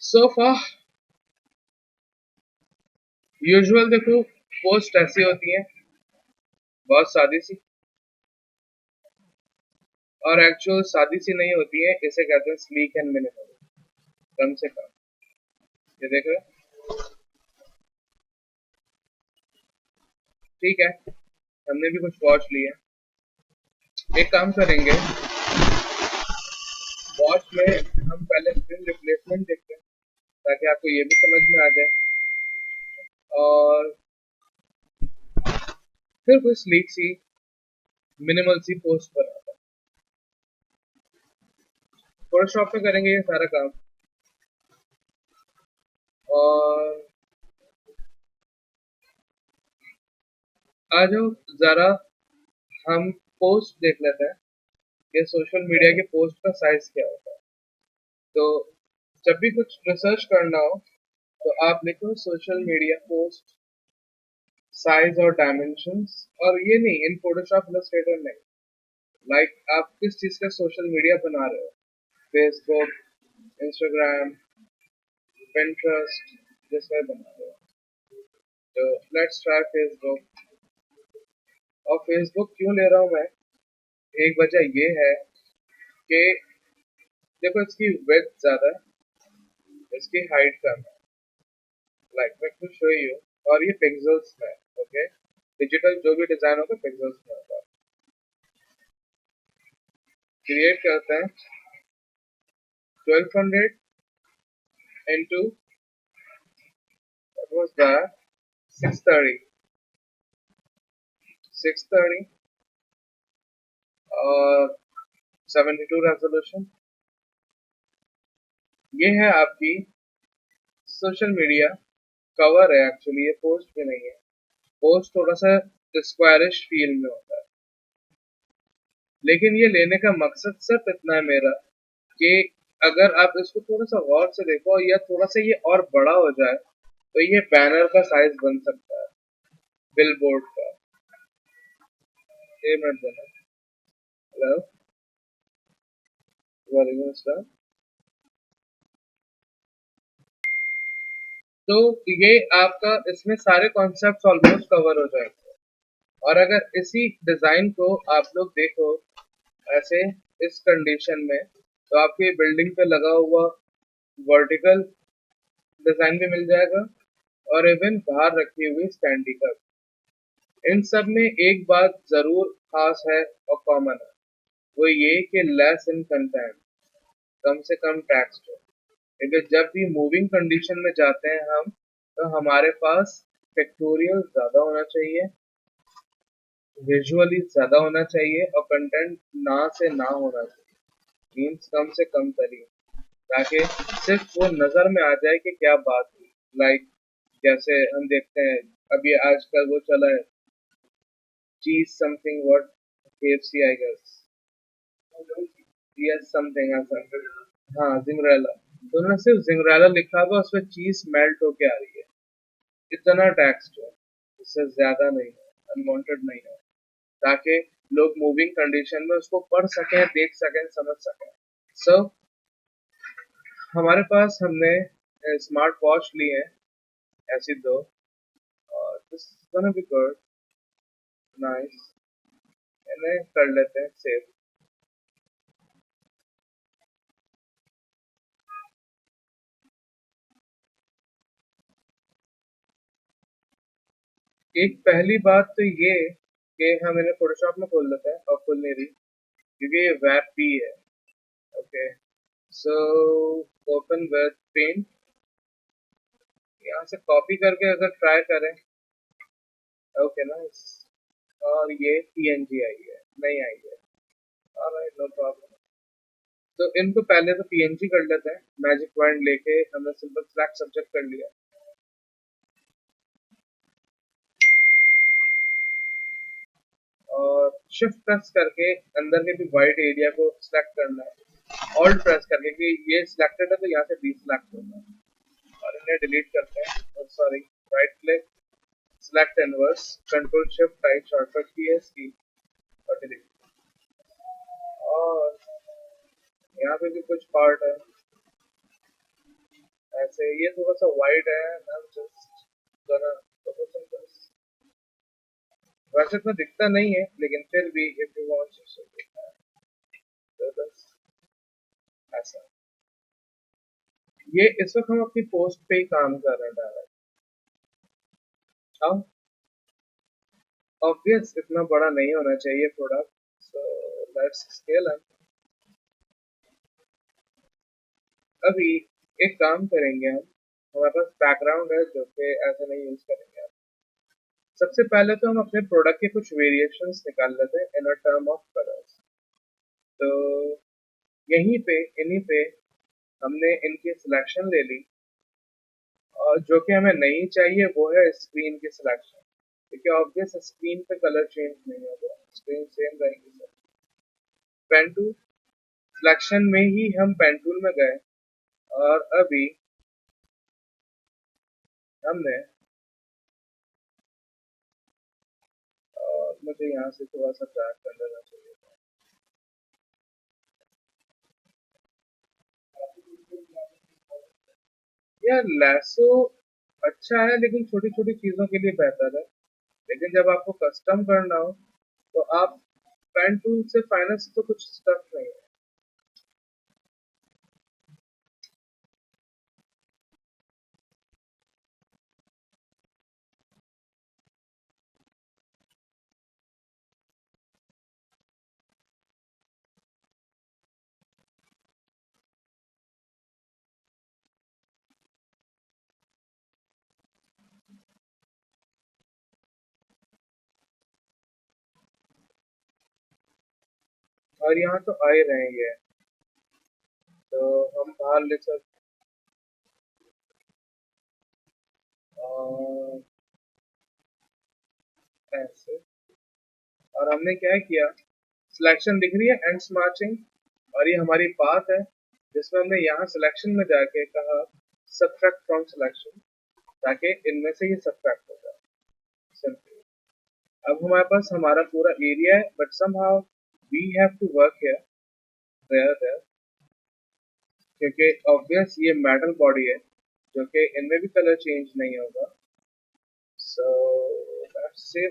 सो फार usual देखो post ऐसी होती है बहुत सादी सी, और एक्चुअल सादी सी नहीं होती है, इसे कहते हैं स्लीक एंड मिनिमल। कम से कम ये देख रहे हो? ठीक है, हमने भी कुछ वॉच लिया। एक काम करेंगे, वॉच में हम पहले स्क्रीन रिप्लेसमेंट देखते हैं ताकि आपको ये भी समझ में आ जाए, और फिर कोई स्लीक सी मिनिमल सी पोस्ट पर आता है। फोटोशॉप में करेंगे ये सारा काम, और आज जरा हम पोस्ट देख लेते हैं कि सोशल मीडिया के पोस्ट का साइज क्या होता है। तो जब भी कुछ रिसर्च करना हो तो आप लिखो सोशल मीडिया पोस्ट साइज और डायमेंशंस, और ये नहीं इन फोटोशॉप इलस्ट्रेटर नहीं, लाइक आप किस चीज का सोशल मीडिया बना रहे हो, फेसबुक, इंस्टाग्राम, पिंटरेस्ट, जिसमें बना रहे हो। तो लेट्स ट्राई फेसबुक। और फेसबुक क्यों ले रहा हूँ मैं, एक वजह ये है कि देखो इसकी विड्थ ज्यादा है, इसकी हाइट कम है, लाइक मैं खुद शो ही हूँ, और ये पिक्सल्स में, ओके, डिजिटल जो भी डिजाइन होगा पिक्सल्स में होगा। क्रिएट करते हैं 1200 into what was that 630 630 और 72 रेजोल्यूशन। ये है आपकी सोशल मीडिया कवर है, एक्चुअली ये पोस्ट भी नहीं है, पोस्ट थोड़ा सा स्क्वायरिश फील में होता है, लेकिन ये लेने का मकसद सिर्फ इतना है मेरा कि अगर आप इसको थोड़ा सा गौर से देखो या थोड़ा सा ये और बड़ा हो जाए तो ये बैनर का साइज बन सकता है, बिलबोर्ड का। एक मिनट देना। हेलो, वालेकुम अस्सलाम। तो ये आपका इसमें सारे कॉन्सेप्ट्स ऑलमोस्ट कवर हो जाएंगे, और अगर इसी डिजाइन को आप लोग देखो ऐसे इस कंडीशन में, तो आपको ये बिल्डिंग पे लगा हुआ वर्टिकल डिजाइन भी मिल जाएगा, और इवन बाहर रखी हुई स्टैंडी का। इन सब में एक बात जरूर खास है और कॉमन है, वो ये कि लेस इन कंटेंट, कम से कम टेक्स्ट हो, क्योंकि जब भी मूविंग कंडीशन में जाते हैं हम, तो हमारे पास पिक्टोरियल ज्यादा होना चाहिए, विजुअली ज्यादा होना चाहिए, और कंटेंट ना से ना होना चाहिए, मीन्स कम से कम करिए, ताकि सिर्फ वो नजर में आ जाए कि क्या बात हुई। लाइक जैसे हम देखते हैं अभी आजकल वो चला है चीज something what, KFC I guess, yes something ऐसा, हाँ जिंगरेला, तो उन्होंने सिर्फ जिंगरेला लिखा हुआ, उसमें चीज मेल्ट होके आ रही है, इतना टेक्स्ट है, इससे ज्यादा नहीं है, अनवांटेड नहीं है, ताकि लोग मूविंग कंडीशन में उसको पढ़ सकें, देख सकें, समझ सकें। सो हमारे पास हमने स्मार्ट वॉच ली है ऐसी दो, और this gonna be good, nice, इन्हें कर लेते हैं सेव। एक पहली बात तो ये कि हम इन्हें फोटोशॉप में खोल लेते हैं, और खुल नहीं रही क्योंकि ये वेब पी है, okay. So open with paint, यहाँ से कॉपी करके अगर ट्राई करें, ओके ना, और ये PNG आई है, नहीं आई है, ऑलराइट नो प्रॉब्लम। तो इनको पहले तो PNG कर लेते हैं, मैजिक पॉइंट लेके हमने सिंपल सिलेक्ट सब्जेक्ट कर लिया, और शिफ्ट प्रेस करके अंदर के भी वाइट एरिया को सिलेक्ट करना है, ऑल्ट प्रेस करके कि ये सिलेक्टेड है तो यहाँ से डीसिलेक्ट होना है, और इन्हें डिलीट करते हैं, sorry, right click, select inverse, control shift type shortcut की है इसकी, और डिलीट। और यहाँ पे भी कुछ पार्ट है, ऐसे ये थोड़ा सा वाइड है, I'm just gonna focus on this. वैसे तो दिखता नहीं है लेकिन फिर भी if you want तो बस ऐसा। ये इस वक्त हम अपनी पोस्ट पे ही काम कर रहे हैं डायरेक्ट। अब ऑब्वियस इतना बड़ा नहीं होना चाहिए product, so let's scale up. अभी एक काम करेंगे हम, हमारे पास बैकग्राउंड है जो कि ऐसे नहीं यूज करेंगे आप। सबसे पहले तो हम अपने प्रोडक्ट के कुछ वेरिएशंस निकाल लेते हैं इन अ टर्म ऑफ कलर्स। तो यहीं पे इन्हीं पे हमने इनकी सिलेक्शन ले ली, और जो कि हमें नहीं चाहिए वो है स्क्रीन की सिलेक्शन, क्योंकि ऑब्वियस स्क्रीन पे कलर चेंज नहीं होगा, स्क्रीन सेम रहेगी। पेन टूल सिलेक्शन में ही हम पेन टूल में गए, और अभी हमने मुझे यहाँ से थोड़ा सा ड्रैग कर लेना चाहिए था। यार लैसो अच्छा है लेकिन छोटी छोटी चीजों के लिए बेहतर है, लेकिन जब आपको कस्टम करना हो तो आप पेन टूल से फाइनेंस तो कुछ स्टफ नहीं है। और यहाँ तो आ ही रहेंगे, तो हम बाहर ले सकते ऐसे। और हमने क्या किया, सिलेक्शन दिख रही है एंड्स मार्चिंग, और ये हमारी पाथ है जिसमें हमने यहाँ सिलेक्शन में जाके कहा सब्ट्रैक्ट फ्रॉम सिलेक्शन, ताकि इनमें से ये सब्ट्रैक्ट हो जाए सिंपली। अब हमारे पास हमारा पूरा एरिया है, but somehow we have to work here there, क्योंकि ऑब्वियस ये मेटल बॉडी है जो कि इनमें भी कलर चेंज नहीं होगा। सो लेट्स से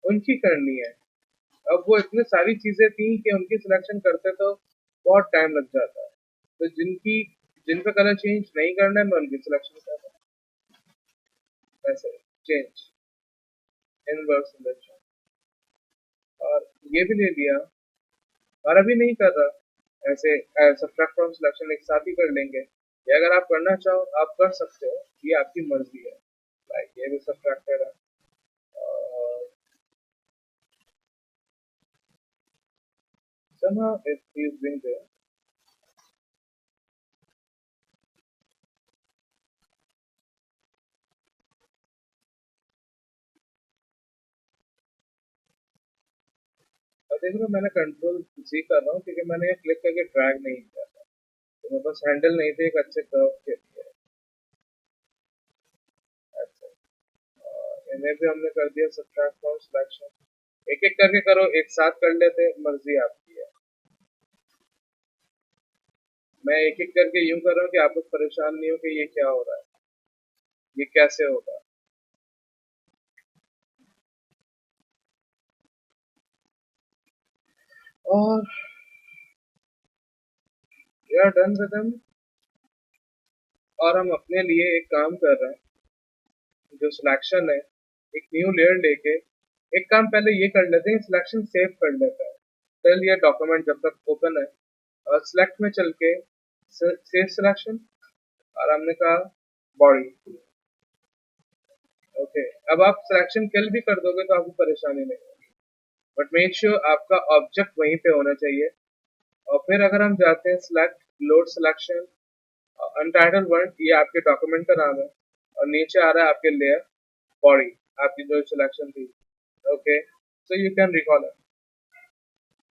उनकी करनी है। अब वो इतने सारी चीजें थी कि उनकी सिलेक्शन करते तो बहुत टाइम लग जाता है, तो जिन पे कलर चेंज नहीं करना है मैं उनकी सिलेक्शन कर रहा हूँ ऐसे। चेंज इनवर्स सिलेक्शन, और ये भी ले लिया, और अभी नहीं कर रहा ऐसे। सब्ट्रैक्ट फ्रॉम सिलेक्शन एक साथ ही कर लेंगे, या अगर आप करना चाहो आप कर सकते हो, ये आपकी मर्जी है। लाइक ये भी सब्ट्रैक्ट है, somehow if he's been there। और देख लो मैंने कंट्रोल जी कर रहा हूँ क्योंकि मैंने ये क्लिक करके ड्रैग नहीं किया था, तो मेरे पास हैंडल नहीं थे एक अच्छे कर्व के लिए। अच्छा, इन्हें भी हमने कर दिया सब्ट्रैक्ट फ्रॉम सिलेक्शन। एक एक करके करो, एक साथ कर लेते, मर्जी आपकी है। मैं एक एक करके यूं कर रहा हूँ कि आप लोग परेशान नहीं हो कि ये क्या हो रहा है, ये कैसे होगा। और यार डन विद देम। और हम अपने लिए एक काम कर रहे हैं, जो सिलेक्शन है, एक न्यू लेयर लेके एक काम पहले ये कर लेते हैं, सिलेक्शन सेव कर लेते हैं। चल ये डॉक्यूमेंट जब तक ओपन है, और सिलेक्ट में चल के सेव सिलेक्शन, और हमने कहा बॉडी। ओके, अब आप सिलेक्शन किल भी कर दोगे तो आपको परेशानी नहीं होगी, बट मेक श्योर आपका ऑब्जेक्ट वहीं पे होना चाहिए। और फिर अगर हम जाते हैं select load selection untitled word, ये आपके डॉक्यूमेंट का नाम है, और नीचे आ रहा है आपके लेयर बॉडी, आपकी जो सिलेक्शन थी। Okay, so you can recall it,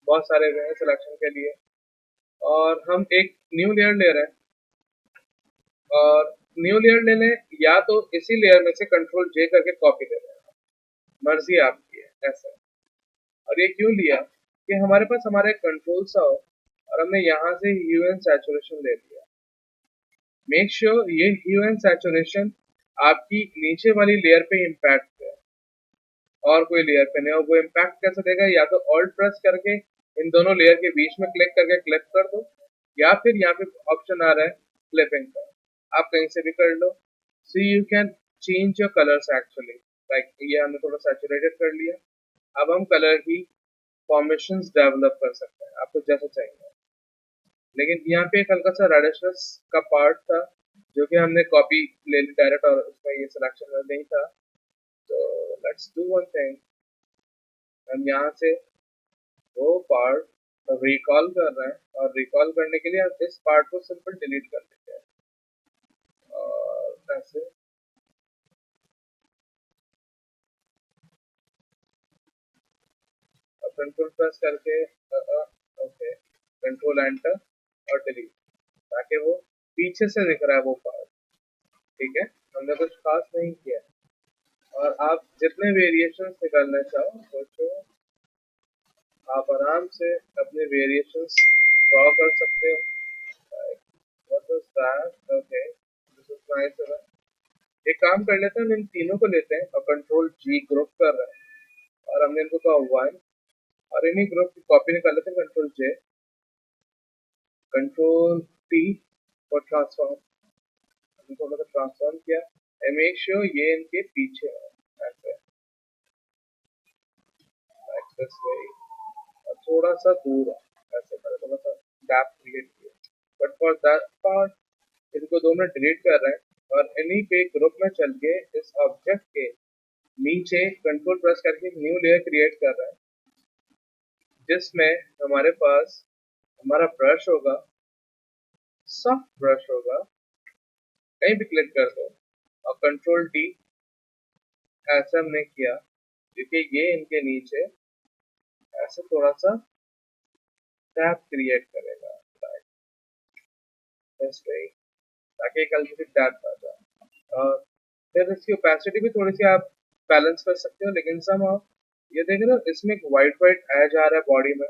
बहुत सारे वे हैं सिलेक्शन के लिए। और हम एक न्यू लेयर ले रहे हैं, और न्यू लेयर ले लें या तो इसी लेयर में से कंट्रोल जे करके कॉपी ले लें, मर्जी आपकी है ऐसा। और ये क्यों लिया कि हमारे पास हमारा एक कंट्रोल सा हो, और हमने यहाँ से ह्यू एंड सैचुरेशन ले लिया। मेक श्योर ये ह्यू एंड सैचुरेशन आपकी नीचे वाली लेयर पे इम्पैक्ट है और कोई लेयर पे नहीं। और वो इम्पैक्ट कैसे देगा, या तो ऑल्ट प्रेस करके इन दोनों लेयर के बीच में क्लिक करके क्लिप कर दो, या फिर यहाँ पे ऑप्शन आ रहा है क्लिपिंग का, आप कहीं से भी कर लो। So you can change your colours actually. Like ये हमने थोड़ा सैचुरेटेड कर लिया, अब हम कलर की फॉर्मेशंस डेवलप कर सकते हैं आपको जैसा चाहिए। लेकिन यहाँ पे एक हल्का सा रेडिशनेस का पार्ट था जो कि हमने कॉपी ले ली डायरेक्ट, और उसमें ये सिलेक्शन में नहीं था। तो लेट्स डू वन थिंग, हम यहाँ से वो पार्ट रिकॉल कर रहे हैं, और रिकॉल करने के लिए हम इस पार्ट को सिंपल डिलीट कर देते हैं और ऐसे कंट्रोल प्रेस करके ओके कंट्रोल एंटर और डिलीट, ताकि वो पीछे से दिख रहा है वो पार्ट। ठीक है, हमने कुछ खास नहीं किया। और आप जितने वेरिएशंस निकालना चाहो सोचो, आप आराम से अपने वेरिएशंस ड्रॉ कर सकते हो। What was that, okay this is nice. एक काम कर लेते हैं, हम इन तीनों को लेते हैं और कंट्रोल जी ग्रुप कर रहे हैं, और हमने इनको कहा 1, और इन्हीं ग्रुप की कॉपी निकाल लेते हैं, कंट्रोल जे, कंट्रोल टी और ट्रांसफॉर्म। हमने थोड़ा सा ट्रांसफॉर्म किया, एंड मेक श्योर ये इनके पीछे है ऐसे, दिस वे, और थोड़ा सा दूर है ऐसे, थोड़ा सा गैप क्रिएट किया। बट फॉर दैट पार्ट इनको 2 मिनट डिलीट कर रहे हैं, और इन्हीं पे ग्रुप में चल के इस ऑब्जेक्ट के नीचे कंट्रोल प्रेस करके एक न्यू लेयर क्रिएट कर रहे हैं, जिसमें हमारे पास हमारा ब्रश होगा, सॉफ्ट ब्रश होगा, कहीं भी क्लिक कर दो, और कंट्रोल डी ऐसा हमने किया क्योंकि ये इनके नीचे ऐसे थोड़ा सा टैप क्रिएट करेगा, ताकि एक हल्की सी टैप आ जाए। और फिर इसकी ओपेसिटी भी थोड़ी सी आप बैलेंस कर सकते हो, लेकिन somehow ये देख रहे हो इसमें एक वाइट वाइट एज आ रहा है बॉडी में,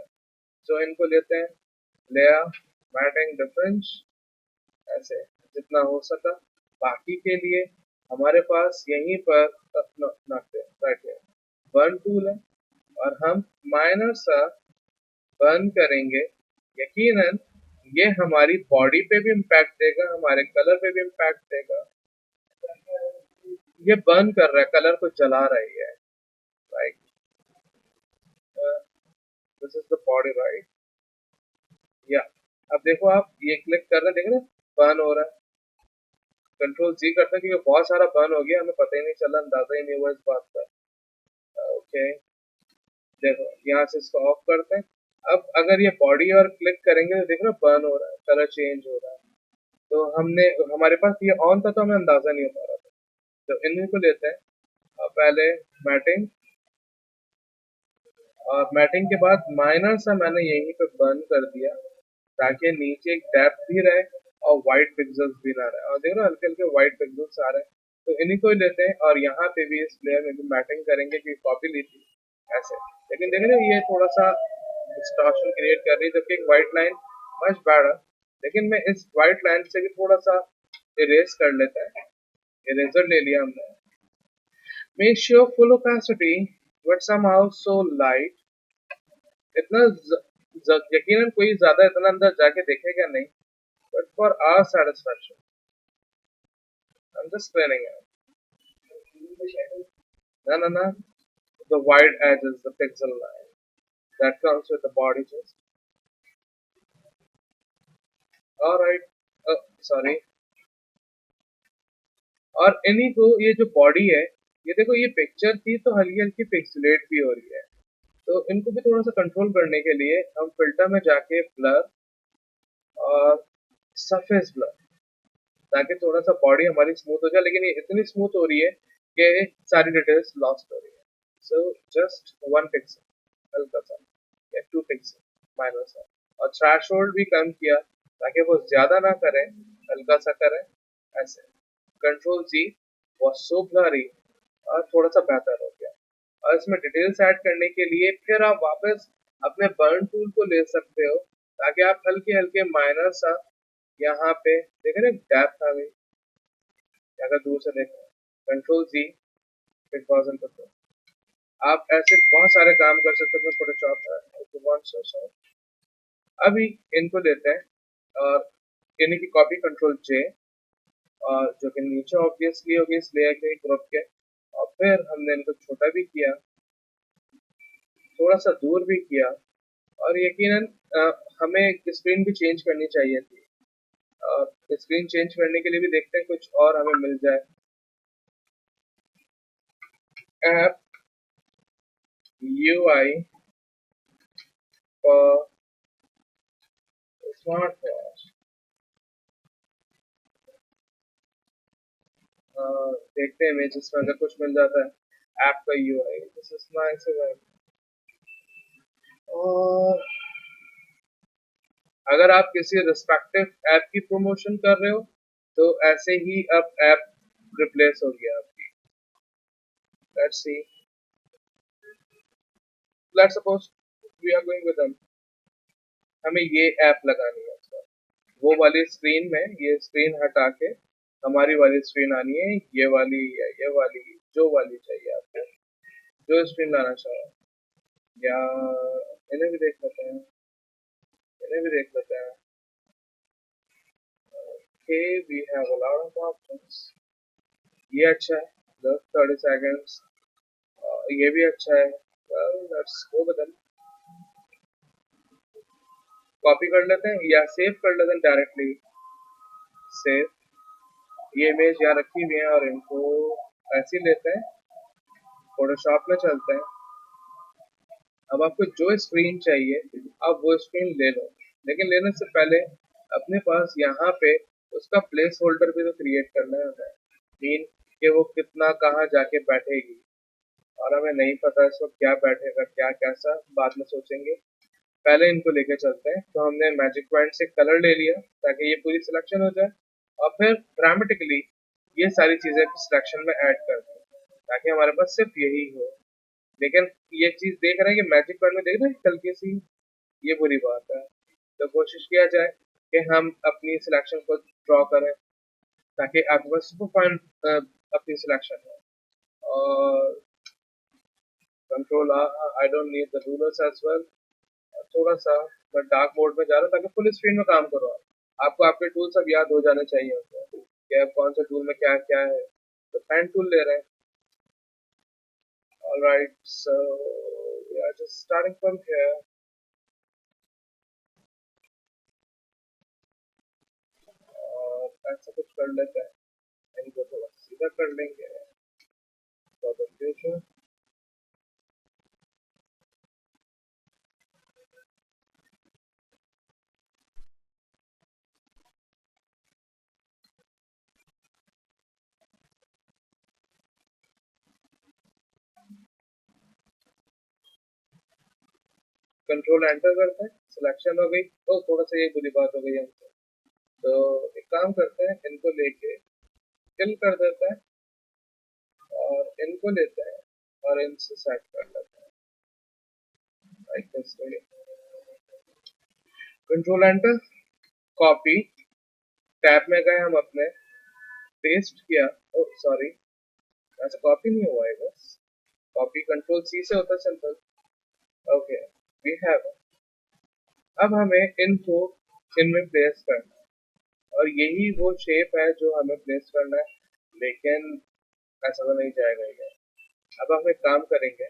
तो इनको लेते हैं लेयर मैटिंग डिफरेंस ऐसे जितना हो सका। बाकी के लिए हमारे पास यहीं पर बर्न टूल है, और हम माइनर सा बर्न करेंगे। यकीनन ये हमारी बॉडी पे भी इम्पैक्ट देगा, हमारे कलर पे भी इम्पैक्ट देगा। ये बर्न कर रहा है, कलर को जला रही है, right. This is the body, right. या अब देखो, आप ये क्लिक कर रहे हैं, देख रहे हैं बर्न हो रहा है। कंट्रोल जी करते हैं क्योंकि बहुत सारा बर्न हो गया, हमें पता ही नहीं चला, अंदाजा ही नहीं हुआ इस बात का। ओके, देखो यहाँ से इसको ऑफ करते हैं। अब अगर ये बॉडी और क्लिक करेंगे तो देखो बर्न हो रहा है, कलर चेंज हो रहा है। तो हमने हमारे पास ये ऑन था तो हमें अंदाजा नहीं हो पा रहा था। तो इन्हीं को लेते हैं, पहले मैटिंग, और मैटिंग के बाद माइनर सा मैंने यहीं पे बर्न कर दिया, ताकि नीचे एक डेप्थ भी रहे और वाइट पिक्सल्स भी ना रहे। और देखो हल्के हल्के वाइट पिक्सल्स आ रहे हैं, तो इन्हीं को ही लेते हैं, और यहाँ पे भी इस लेयर में भी मैटिंग करेंगे कि कॉपी ली थी ऐसे। लेकिन देख रहे हो ये थोड़ा सा डिस्टॉर्शन क्रिएट कर रही है, जबकि एक वाइट लाइन मच बेटर। लेकिन मैं इस वाइट लाइन से भी थोड़ा सा इरेज कर लेता है, इरेजर ले लिया हमने। Make sure full opacity but somehow so light, इतना यकीनन कोई ज्यादा इतना अंदर जाके देखेगा नहीं, but for our satisfaction I'm just clearing it. No, the wide edge is the pixel line that comes with the body just alright, sorry। और इन्हीं को ये जो बॉडी है, ये देखो ये पिक्चर थी तो हल्की हल्की पिक्सलेट भी हो रही है, तो इनको भी थोड़ा सा कंट्रोल करने के लिए हम फिल्टर में जाके ब्लर और सरफेस ब्लर, ताकि थोड़ा सा बॉडी हमारी स्मूथ हो जाए। लेकिन ये इतनी स्मूथ हो रही है कि सारी डिटेल्स लॉस्ट हो रही है। सो जस्ट 1 पिक्सल हल्का सा, या 2 पिक्सल माइनर सा, और थ्रेशोल्ड भी कम किया ताकि वो ज्यादा ना करें, हल्का सा करें ऐसे। Control G was so blurry, और थोड़ा सा बेहतर हो गया। और इसमें डिटेल्स ऐड करने के लिए फिर आप वापस अपने बर्न टूल को ले सकते हो, ताकि आप हल्के हल्के माइनर सा यहाँ पे देख रहे डेप्थ आ गई, अगर दूर से देखें कंट्रोल जी फिर पॉज एंड कंट्रोल। आप ऐसे बहुत सारे काम कर सकते हैं फोटोशॉप में। अभी इनको देते हैं और इन्हीं की कॉपी कंट्रोल जे, और जो कि नीचे ऑब्वियसली होगी इस लेयर के ग्रुप के, और फिर हमने इनको छोटा भी किया, थोड़ा सा दूर भी किया, और यकीनन हमें स्क्रीन भी चेंज करनी चाहिए थी, और स्क्रीन चेंज करने के लिए भी देखते हैं कुछ और हमें मिल जाए। App UI for smart watch, देखते हैं इमेजेस में अगर कुछ मिल जाता है ऐप का UI। This is nice. और अगर आप किसी रिस्पेक्टिव ऐप की प्रमोशन कर रहे हो तो ऐसे ही अब ऐप रिप्लेस हो गया आपकी। Let's see, let's suppose we are going with them, हमें ये ऐप लगानी है, वो वाली स्क्रीन में ये स्क्रीन हटा के हमारी वाली स्क्रीन आनी है, ये वाली या ये वाली, जो वाली चाहिए आपको, जो स्क्रीन लाना चाहो। या इन्हें भी देख लेते हैं, इन्हें भी देख लेते हैं। Okay, we have a lot of options. ये अच्छा है, 30 seconds। ये भी अच्छा है। well, let's go with them। Copy कर लेते हैं या सेव कर लेते हैं डायरेक्टली। सेव, ये इमेज यहाँ रखी हुई है और इनको ऐसे ही लेते हैं, फोटोशॉप में चलते हैं। अब आपको जो स्क्रीन चाहिए आप वो स्क्रीन ले लो, लेकिन लेने से पहले अपने पास यहाँ पे उसका प्लेस होल्डर भी तो क्रिएट करना है, मीन कि वो कितना कहाँ जाके बैठेगी, और हमें नहीं पता इस वक्त क्या बैठेगा क्या कैसा, बाद में सोचेंगे। पहले इनको लेके चलते हैं। तो हमने मैजिक पॉइंट से कलर ले लिया ताकि ये पूरी सिलेक्शन हो जाए, और फिर ड्रामेटिकली ये सारी चीजें सिलेक्शन में ऐड कर दें ताकि हमारे पास सिर्फ यही हो। लेकिन ये चीज देख रहे हैं कि मैजिक पॉइंट में देख रहे हैं हल्की सी, ये बुरी बात है। तो कोशिश किया जाए कि हम अपनी सिलेक्शन को ड्रॉ करें ताकि आपके पास सुपर पॉइंट अपनी सिलेक्शन हो। और control I don't need the rulers as well. थोड़ा सा मैं डार्क मोड में जा रहा हूँ ताकि फुल स्क्रीन में काम करो। आपको आपके टूल सब याद हो जाने चाहिए होते हैं कि आप कौन सा टूल में क्या क्या है। तो पेन टूल ले रहे हैं। Alright, so we are just starting from here. और ऐसा कुछ कर लेते हैं, इनको थोड़ा सीधा कर लेंगे for the future. Control enter करते हैं, सिलेक्शन हो गई। तो थोड़ा सा ये बुरी बात हो गई हमसे, तो एक काम करते हैं, इनको लेके किल कर देते हैं और इनको लेते हैं और इनसे सेट कर लेते हैं like this way. Control enter, copy, tab में गए हम अपने, पेस्ट किया। ओ सॉरी, ऐसा कॉपी नहीं हुआ है, बस कॉपी कंट्रोल सी से होता है सिंपल। Okay, we have. अब हमें इनको इनमें प्लेस करना है, और यही वो शेप है जो हमें प्लेस करना है, लेकिन ऐसा तो नहीं जाएगा ये। अब हम एक काम करेंगे,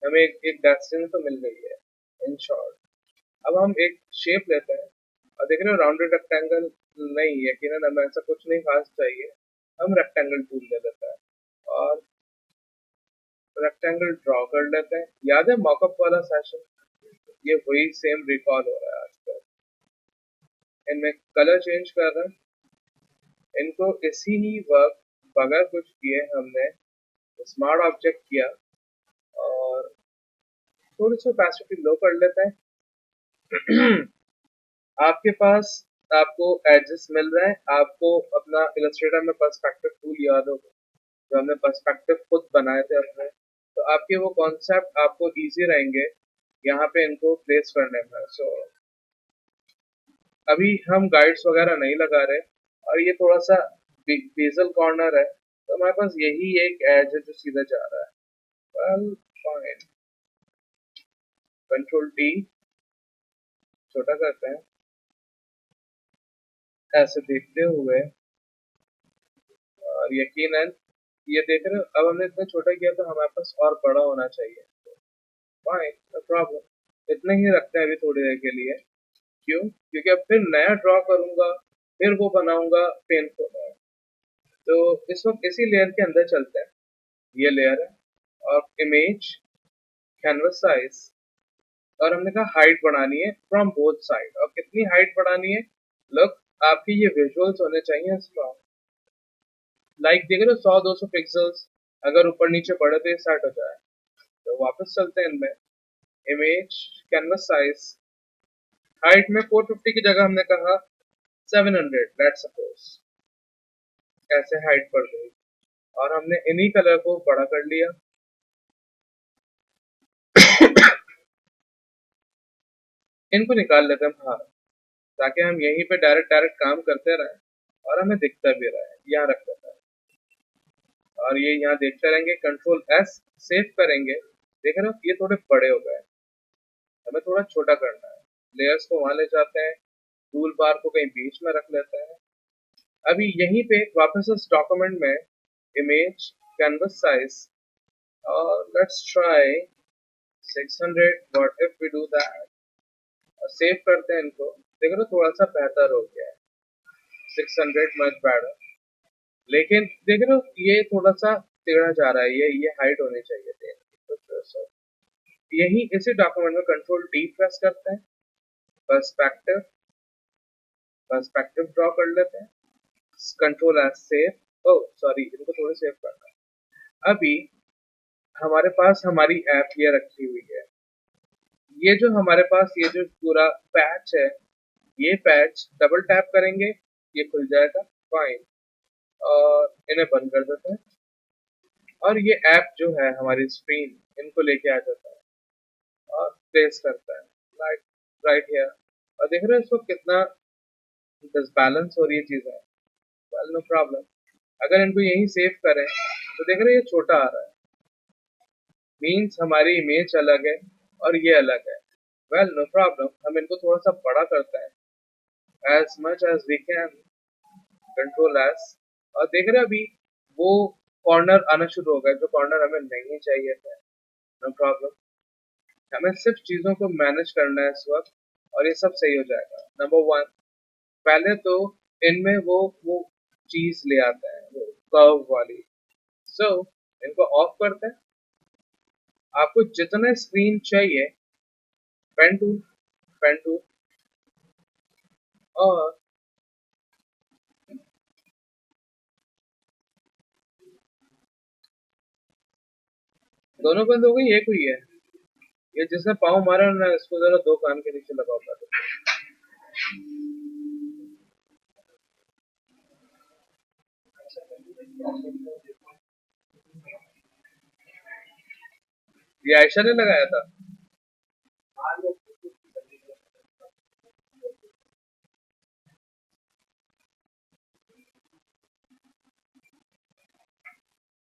हमें एक डेस्टिनी तो मिल गई है इन शॉर्ट। अब हम एक शेप लेते हैं, और देख रहे हो राउंडेड रेक्टेंगल नहीं, यकीनन हमें ऐसा कुछ नहीं खास चाहिए। हम रेक्टेंगल टूल ले लेते हैं और रेक्टेंगल ड्रॉ कर लेते हैं। याद है मॉकअप वाला सेशन, ये वही सेम रिकॉल हो रहा है आजकल। इनमें कलर चेंज कर रहे हैं, इनको इसी ही वक्त बगैर कुछ किए हमने स्मार्ट ऑब्जेक्ट किया, और थोड़ी सी ओपेसिटी लो कर लेते हैं। आपके पास आपको एडजस्ट मिल रहा है, आपको अपना इलस्ट्रेटर में पर्सपेक्टिव टूल याद होगा जो हमने पर्सपेक्टिव खुद बनाए थे अपने, तो आपके वो कॉन्सेप्ट आपको इजी रहेंगे यहाँ पे इनको प्लेस करने में। सो अभी हम गाइड्स वगैरह नहीं लगा रहे और ये थोड़ा सा बेजल कॉर्नर है, तो हमारे पास यही एक एज है जो सीधा जा रहा है। वेल फाइन, कंट्रोल टी छोटा करते हैं ऐसे देखते हुए, और यकीनन ये देख रहे हो, अब हमने इतना छोटा किया तो हमारे पास और बड़ा होना चाहिए। फाइन, नो प्रॉब्लम, इतना ही रखते हैं अभी थोड़ी देर के लिए। क्यों? क्योंकि अब फिर नया ड्रॉ करूंगा, फिर वो बनाऊंगा, पेनफुल है। तो इस वक्त इसी लेयर के अंदर चलते हैं। ये लेयर है और इमेज, कैनवस साइज, और हमने कहा हाइट बढ़ानी है फ्रॉम बोथ साइड। और कितनी हाइट बढ़ानी है? लुक, आपकी ये विजुअल्स होने चाहिए स्ट्रॉन्ग। लाइक देख रहे हो, 100-200 पिक्सल्स अगर ऊपर नीचे बढ़े तो ये सेट हो जाए। तो वापस चलते हैं इनमें, इमेज, कैनवस साइज, हाइट में 450 की जगह हमने कहा 700, लेट्स सपोज। ऐसे हाइट बढ़ गई और हमने इन्हीं कलर को बड़ा कर लिया। इनको निकाल लेते हैं बाहर, ताकि हम यहीं पे डायरेक्ट डायरेक्ट काम करते रहें और हमें दिखता भी रहे। यहाँ रख देते हैं और ये यहाँ देखते रहेंगे। कंट्रोल एस, सेव करेंगे। देख रहे हो, ये थोड़े बड़े हो गए, हमें थोड़ा छोटा करना है। लेयर्स को वहां ले जाते हैं, टूल बार को कहीं बीच में रख लेते हैं। अभी यहीं पे वापस इस डॉक्यूमेंट में इमेज, कैनवस साइज, और let's try 600। What if we do that, और सेव करते हैं इनको। देख रहे हो, थोड़ा सा बेहतर हो गया है, 600 मच बेटर। लेकिन देख रहे हो, ये थोड़ा सा टेढ़ा जा रहा है, ये हाइट होनी चाहिए थी तो यही इसी डॉक्यूमेंट में कंट्रोल डी प्रेस करते हैं, पर्सपेक्टिव, पर्सपेक्टिव ड्रॉ कर लेते हैं। Control S, save. Oh sorry, इनको थोड़े सेव करना है। अभी हमारे पास हमारी ऐप ये रखी हुई है। ये जो हमारे पास ये जो पूरा पैच है, ये पैच डबल टैप करेंगे, ये खुल जाएगा। फाइन, और इन्हें बंद कर देते हैं। और ये ऐप जो है हमारी स्क्रीन, इनको लेके आ जाता है और प्लेस करता है लाइक राइट हियर। और देख रहे हो इसको कितना डिसबैलेंस हो रही है चीजें। वेल नो प्रॉब्लम, अगर इनको यहीं सेव करें तो देख रहे हो ये छोटा आ रहा है, मीन्स हमारी इमेज अलग है और ये अलग है। वेल नो प्रॉब्लम, हम इनको थोड़ा सा बड़ा करते हैं as much as we can, control S. और देख रहे हो अभी वो कॉर्नर आना शुरू हो गया, जो कॉर्नर हमें नहीं चाहिए थे। नो प्रॉब्लम, हमें सिर्फ चीजों को मैनेज करना है इस वक्त और ये सब सही हो जाएगा। नंबर वन, पहले तो इनमें वो चीज ले आता है, वो कर्व वाली। सो इनको ऑफ करते हैं। आपको जितना स्क्रीन चाहिए, पेन टूल, पेन टूल, और दोनों बंद हो गई, एक हुई है। ये जिसने पाँव मारा ना, इसको जरा दो कान के नीचे लगाओ पहले। ये आयशा ने लगाया था।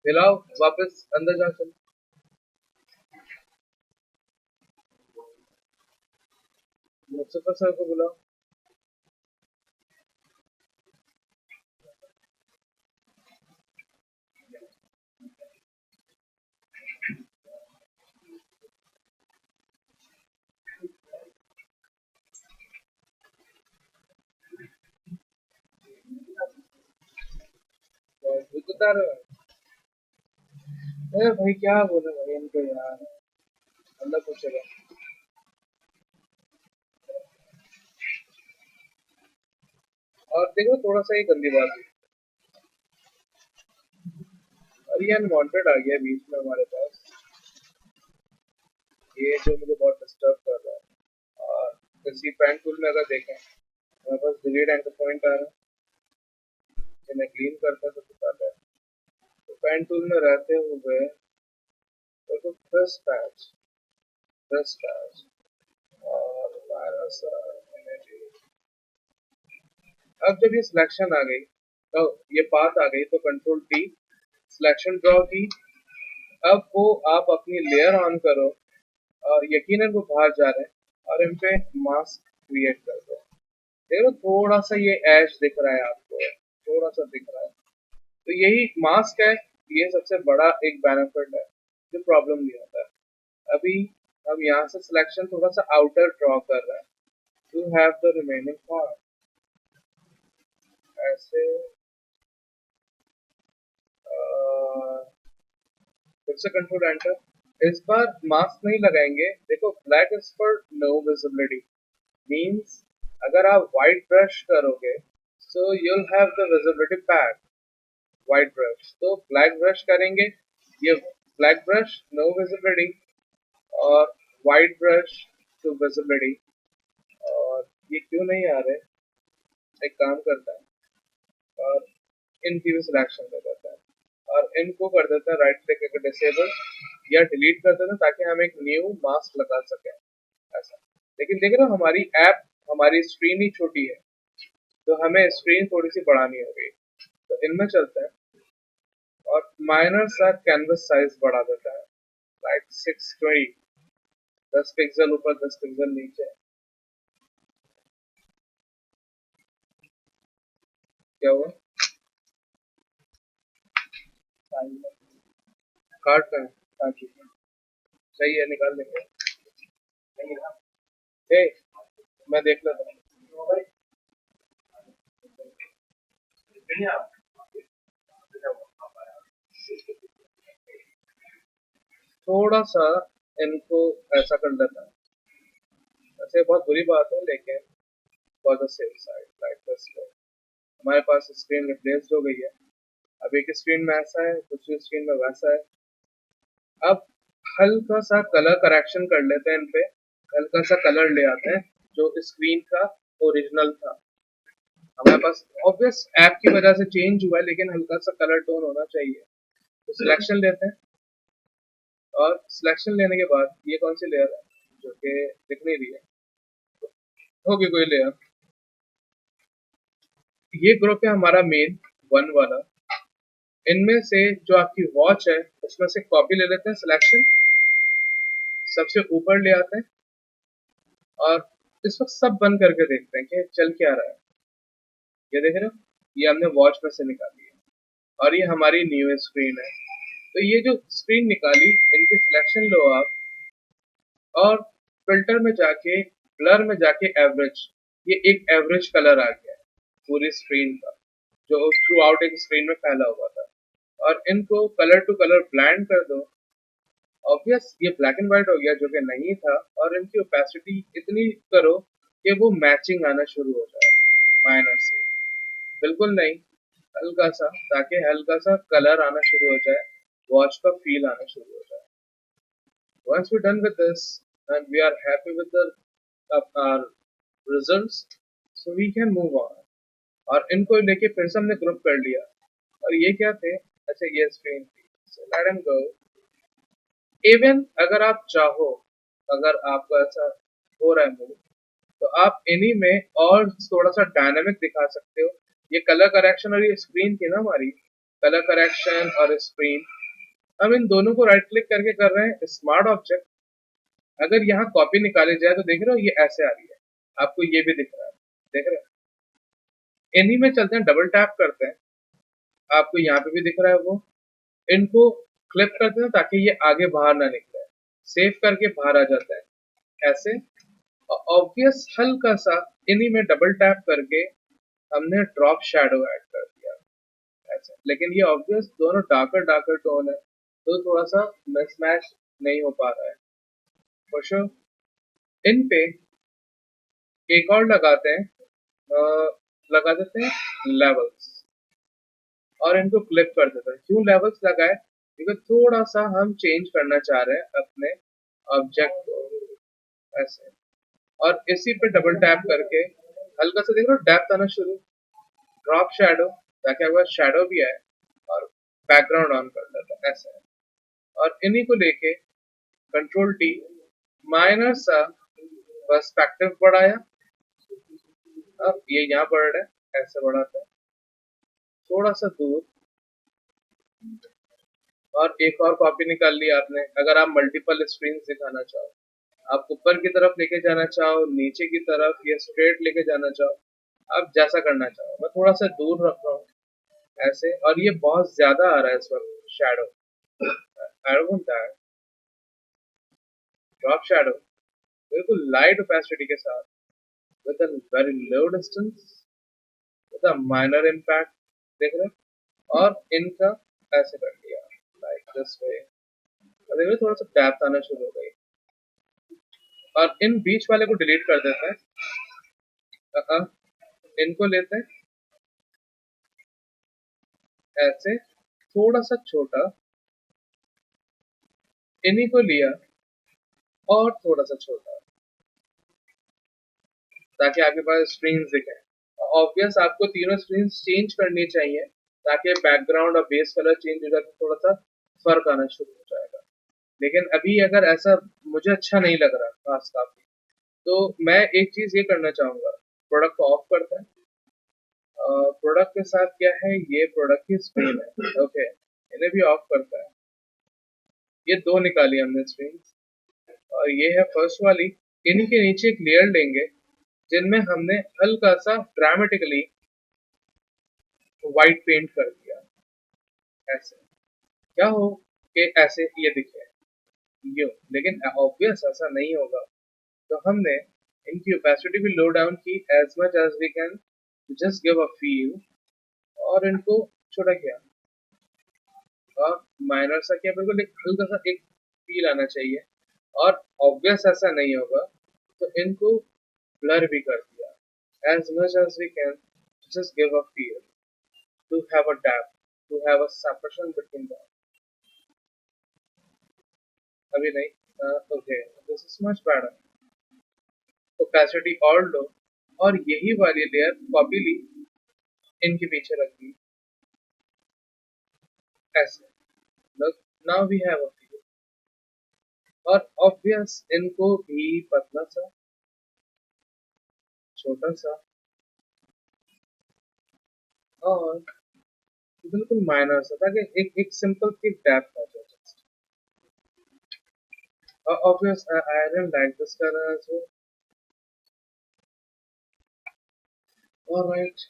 हिलाओ, वापस अंदर जा चलो। मुस्तफा सर को बुलाओ। बता रहे हो? अरे भाई क्या बोले भाई इनको यार, अल्लाह पूछेगा। और देखो थोड़ा सा ये गंदी बात है, और ये अनवांटेड आ गया बीच में हमारे पास, ये जो मुझे बहुत डिस्टर्ब कर रहा है। और इसी पेन टूल में अगर देखें, हमारे पास डिलीट एंकर पॉइंट आ रहा है, इन्हें क्लीन करते हैं सबसे पहले। तो पेन टूल में रहते हुए देखो, प्रेस पैच, प्रेस पैच, और वायरस, अब जब ये सिलेक्शन आ गई, तो ये पाथ आ गई, तो कंट्रोल टी, सिलेक्शन ड्रॉ की। अब वो आप अपनी लेयर ऑन करो और यकीनन वो बाहर जा रहे हैं और इन पे मास्क क्रिएट कर दो। देखो थोड़ा सा ये एज दिख रहा है आपको, थोड़ा सा दिख रहा है, तो यही मास्क है। ये सबसे बड़ा एक बेनिफिट है जो प्रॉब्लम नहीं होता है। अभी हम यहाँ से सिलेक्शन थोड़ा सा आउटर ड्रॉ कर रहे हैं to have the remaining part, ऐसे फिर से कंट्रोल एंटर। इस बार मास्क नहीं लगाएंगे, देखो black is for no visibility, means अगर आप व्हाइट ब्रश करोगे so you'll have the visibility back, white brush, तो ब्लैक ब्रश करेंगे, ये ब्लैक ब्रश नो विजिबिलिटी और व्हाइट ब्रश टू विजिबिलिटी। और ये क्यों नहीं आ रहे, एक काम करता है और इनकी भी सिलेक्शन कर देता है और इनको कर देता है राइट क्लिक करके डिसेबल या डिलीट कर देता है ताकि हम एक न्यू मास्क लगा सकें ऐसा। लेकिन देख रहे हो हमारी ऐप, हमारी स्क्रीन ही छोटी है, तो हमें स्क्रीन थोड़ी सी बढ़ानी होगी। तो इनमें चलते हैं और माइनर सा कैनवस साइज बढ़ा देता है, लाइक 620, 10 पिक्सल ऊपर 10 पिक्सल नीचे। क्या हुआ, काट रहे हैं, काट लीजिए। सही है, निकाल देंगे। ए, मैं देख लेता हूँ। थोड़ा सा इनको ऐसा कर लेता है, वैसे बहुत बुरी बात है लेकिन for the safe side like this. हमारे पास स्क्रीन रिप्लेस हो गई है, अब एक स्क्रीन में ऐसा है, दूसरी स्क्रीन में वैसा है। अब हल्का सा कलर करेक्शन कर लेते हैं इन पे, हल्का सा कलर ले आते हैं जो स्क्रीन का ओरिजिनल था। हमारे पास ऑब्वियस ऐप की वजह से चेंज हुआ है लेकिन हल्का सा कलर टोन होना चाहिए। तो सिलेक्शन लेते हैं और सिलेक्शन लेने के बाद ये कौन सी लेयर है जो कि दिख नहीं रही है, होगी कोई लेयर। ये ग्रुप है हमारा मेन वन वाला, इनमें से जो आपकी वॉच है उसमें से कॉपी ले लेते हैं, सिलेक्शन सबसे ऊपर ले आते हैं और इस वक्त सब बंद करके देखते हैं कि चल क्या रहा है। ये देख रहे हो, ये हमने वॉच में से निकाली है और ये हमारी न्यू स्क्रीन है। तो ये जो स्क्रीन निकाली, इनकी सिलेक्शन लो आप और फिल्टर में जाके, ब्लर में जाके एवरेज, ये एक एवरेज कलर आ गया है पूरी स्क्रीन का जो थ्रू आउट एक स्क्रीन में फैला हुआ था। और इनको कलर टू कलर ब्लेंड कर दो। ऑब्वियस ये ब्लैक एंड व्हाइट हो गया जो कि नहीं था, और इनकी ओपेसिटी इतनी करो कि वो मैचिंग आना शुरू हो जाए, माइनर से, बिल्कुल नहीं, हल्का सा, ताकि हल्का सा कलर आना शुरू हो जाए, वॉच का फील आना शुरू हो जाए। Once we're done with this and we are happy with the our results, so we can move on। और इनको लेके फिर से हमने ग्रुप कर लिया और ये क्या थे, अच्छा ये स्क्रीन थी, so let them go। Even अगर आप चाहो, अगर आपका ऐसा हो रहा है मूड, तो आप इन्हीं में और थोड़ा सा डायनामिक दिखा सकते हो। ये कलर करेक्शन और ये स्क्रीन थी ना हमारी, कलर करेक्शन और स्क्रीन, हम इन दोनों को राइट क्लिक करके कर रहे हैं स्मार्ट ऑब्जेक्ट। अगर यहाँ कॉपी निकाली जाए तो देख रहे हो ये ऐसे आ रही है, आपको ये भी दिख रहा है, देख रहे हो। इन्हीं में चलते हैं, डबल टैप करते हैं, आपको यहाँ पे भी दिख रहा है वो। इनको क्लिप करते हैं ताकि ये आगे बाहर ना निकले, सेव करके बाहर आ जाता है ऐसे। ऑब्वियस हल्का सा इन्हीं में डबल टैप करके हमने ड्रॉप शैडो ऐड कर दिया ऐसे, लेकिन ये ऑब्वियस दोनों डार्कर डार्कर टोन है तो थोड़ा सा मिसमैच नहीं हो पा रहा है। फॉर श्योर इन पे एक और लगाते हैं, लगा देते हैं लेवल्स और इनको क्लिप कर देते हैं। क्यों लेवल्स लगाए, क्योंकि थोड़ा सा हम चेंज करना चाह रहे हैं अपने ऑब्जेक्ट को ऐसे। और इसी पे डबल टैप करके हल्का सा देख लो डेप्थ आना शुरू, ड्रॉप शैडो, ताकि आपके पास शैडो भी आए, और बैकग्राउंड ऑन कर देता है ऐसे। और इन्हीं को लेके कंट्रोल टी, माइनर सा पर्सपेक्टिव बढ़ाया, अब ये यहाँ बढ़ रहा है ऐसे बढ़ाते हैं थोड़ा सा दूर, और एक और कॉपी निकाल ली आपने। अगर आप मल्टीपल स्क्रीन दिखाना चाहो, आप ऊपर की तरफ लेके जाना चाहो, नीचे की तरफ, या स्ट्रेट लेके जाना चाहो, आप जैसा करना चाहो। मैं थोड़ा सा दूर रख रहा हूँ ऐसे, और ये बहुत ज्यादा आ रहा है इस वक्त shadow. I don't want that. Drop shadow बिल्कुल लाइट ओपेसिटी के साथ, with a very low distance, with a minor impact. देख रहे हो? और इनका ऐसे कर दिया, लाइक दिस वे। और देखो थोड़ा सा डेप्थ आना शुरू हो गई, और इन बीच वाले को डिलीट कर देते हैं। इनको लेते हैं ऐसे, थोड़ा सा छोटा, इन्हीं को लिया और थोड़ा सा छोटा, ताकि आपके पास स्क्रीन्स दिखे। ऑब्वियस आपको तीनों स्क्रीन्स चेंज करनी चाहिए, ताकि बैकग्राउंड और बेस कलर चेंज हो जाए, थोड़ा सा फर्क आना शुरू हो जाएगा। लेकिन अभी अगर ऐसा मुझे अच्छा नहीं लग रहा खास काफी, तो मैं एक चीज ये करना चाहूंगा, प्रोडक्ट को ऑफ करते हैं। प्रोडक्ट के साथ क्या है, ये प्रोडक्ट की स्क्रीन है, ओके। इन्हें भी ऑफ करता है। ये दो निकाली हमने स्क्रीन, और ये है फर्स्ट वाली। इन्हीं के नीचे एक लेयर लेंगे, जिनमें हमने हल्का सा ड्रामेटिकली व्हाइट पेंट कर दिया ऐसे। क्या हो कि ऐसे ये दिखे यूं, लेकिन ऑब्वियस ऐसा नहीं होगा। तो हमने इनकी ओपेसिटी भी लो डाउन की as much as we can, just give a feel, और इनको छोटा किया, और माइनर सा किया, बिल्कुल एक हल्का सा एक फील आना चाहिए। और ऑब्वियस ऐसा नहीं होगा, तो इनको ब्लर भी कर दिया as much as we can, just give a feel, to have a depth, to have a separation between them. अभी नहीं, okay, this is much better. Opacity और लो, और यही वाली लेयर कॉपी ली, इनके पीछे रख दी ऐसे। Look, now we have a feel. और ऑब्वियस इनको भी पतला सा, छोटा सा, और बिल्कुल माइनर सा, ताकि एक सिंपल सी डेप्थ आ जाए। Obvious, I didn't like this color as well. Alright,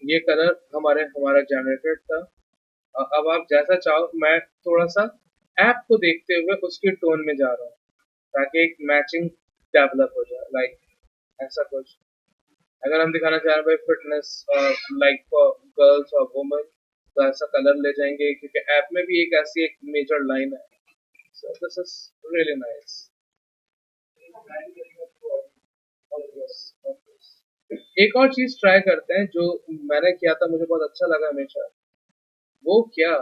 ये कलर हमारा जनरेटेड था। अब आप जैसा चाहो, मैं थोड़ा सा ऐप को देखते हुए उसके टोन में जा रहा हूँ, ताकि एक मैचिंग डेवलप हो जाए, लाइक ऐसा कुछ। अगर हम दिखाना चाह रहे हैं भाई फिटनेस, लाइक फॉर गर्ल्स और वुमेन, तो ऐसा कलर ले जाएंगे, क्योंकि ऐप में भी एक ऐसी एक मेजर लाइन है। So this is really nice. एक और चीज ट्राई करते हैं, जो मैंने किया था, मुझे बहुत अच्छा लगा हमेशा। वो क्या,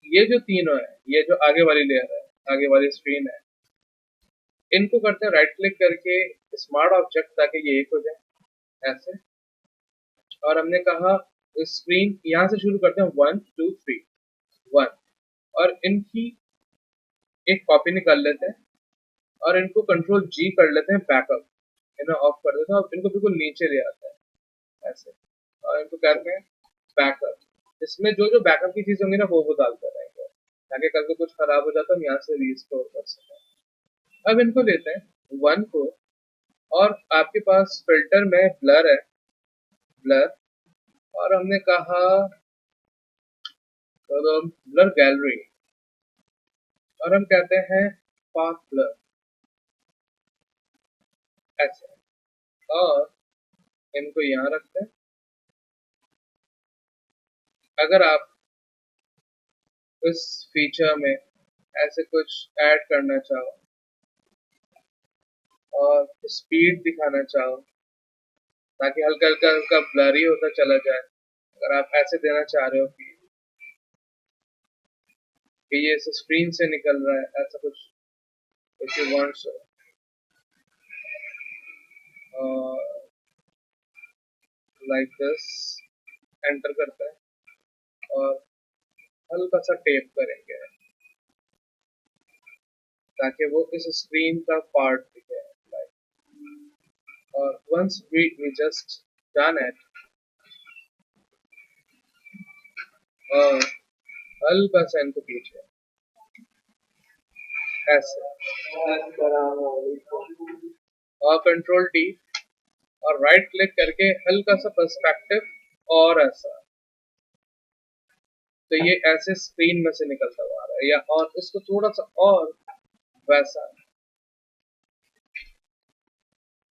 ये जो तीनों है, ये जो आगे वाली लेयर है, आगे वाली स्क्रीन है, इनको करते हैं राइट क्लिक करके स्मार्ट ऑब्जेक्ट, ताकि ये एक हो जाए ऐसे। और हमने कहा स्क्रीन यहाँ से शुरू करते हैं, 1 2 3 1, और इनकी एक कॉपी निकाल लेते हैं, और इनको कंट्रोल जी कर लेते हैं, बैकअप। इन्हें ऑफ कर देते हैं, और इनको बिल्कुल नीचे ले आते हैं ऐसे, और इनको कहते हैं बैकअप। इसमें जो जो बैकअप की चीज होंगी ना, वो डालते रहेंगे, ताकि कल को कुछ खराब हो जाता है, हम यहाँ से रीस्टोर कर सकें। अब इनको लेते हैं 1 को, और आपके पास फिल्टर में ब्लर है, ब्लर, और हमने कहा ब्लर गैलरी, और हम कहते हैं पाथ ब्लर ऐसे, और इनको यहाँ रखते हैं। अगर आप इस फीचर में ऐसे कुछ ऐड करना चाहो, और स्पीड दिखाना चाहो, ताकि हल्का हल्का हल्का ब्लरी होता चला जाए, अगर आप ऐसे देना चाह रहे हो कि ये इस स्क्रीन से निकल रहा है, ऐसा कुछ, if you want so, like this, enter करते हैं, और हल्का सा टेप करेंगे, ताकि वो इस स्क्रीन का पार्ट दिखे, लाइक। और once we just done it और हल्का सा इनको पीछे ऐसे और कंट्रोल डी और राइट क्लिक करके हल्का सा पर्सपेक्टिव और ऐसा, तो ये ऐसे स्क्रीन में से निकलता हुआ आ रहा है, या और इसको थोड़ा सा और वैसा,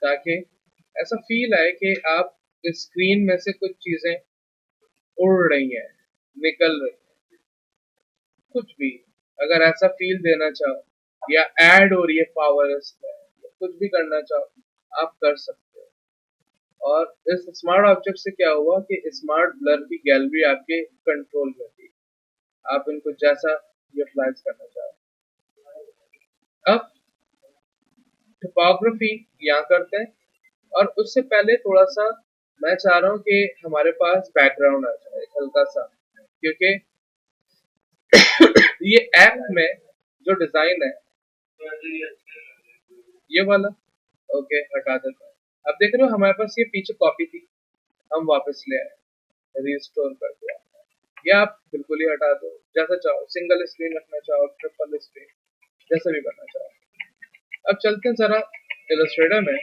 ताकि ऐसा फील आए कि आप स्क्रीन में से कुछ चीजें उड़ रही हैं, निकल रही हैं, कुछ भी। अगर ऐसा फील देना चाहो या ऐड हो रही है पावर इसमें, कुछ भी करना चाहो आप कर सकते हो। और इस स्मार्ट ऑब्जेक्ट से क्या हुआ कि स्मार्ट ब्लर की गैलरी आपके कंट्रोल में थी, आप इनको जैसा यूटिलाइज करना चाहो। अब टोपोग्राफी यहाँ करते हैं, और उससे पहले थोड़ा सा मैं चाह रहा हूँ कि हमारे पास बैकग्राउंड आ जाए हल्का सा, क्योंकि ये ऐप में जो डिजाइन है ये वाला, ओके हटा देते हैं। अब देख रहे हो हमारे पास ये पीछे कॉपी थी, हम वापस ले आए, रिस्टोर कर दिया, या आप बिल्कुल ही हटा दो, जैसा चाहो, सिंगल स्क्रीन रखना चाहो, ट्रिपल स्क्रीन, जैसा भी करना चाहो। अब चलते हैं जरा इलस्ट्रेटर में,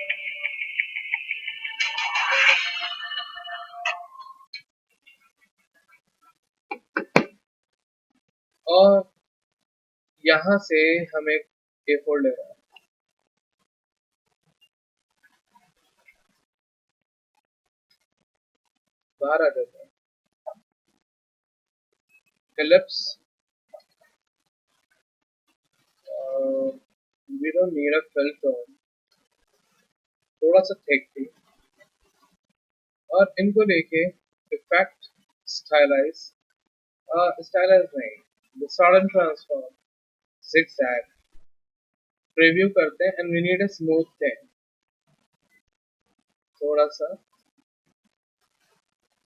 और यहाँ से हम एक A4 ले रहे हैं, बाहर आ जाते हैं, ellipse, we don't need a fill tone, थोड़ा सा थिक थी, और इनको लेके इफेक्ट स्टाइलाइज, स्टाइलाइज नहीं, सडन ट्रांसफॉर्म, zigzag, प्रीव्यू करते हैं, and we need a smooth thing, थोड़ा सा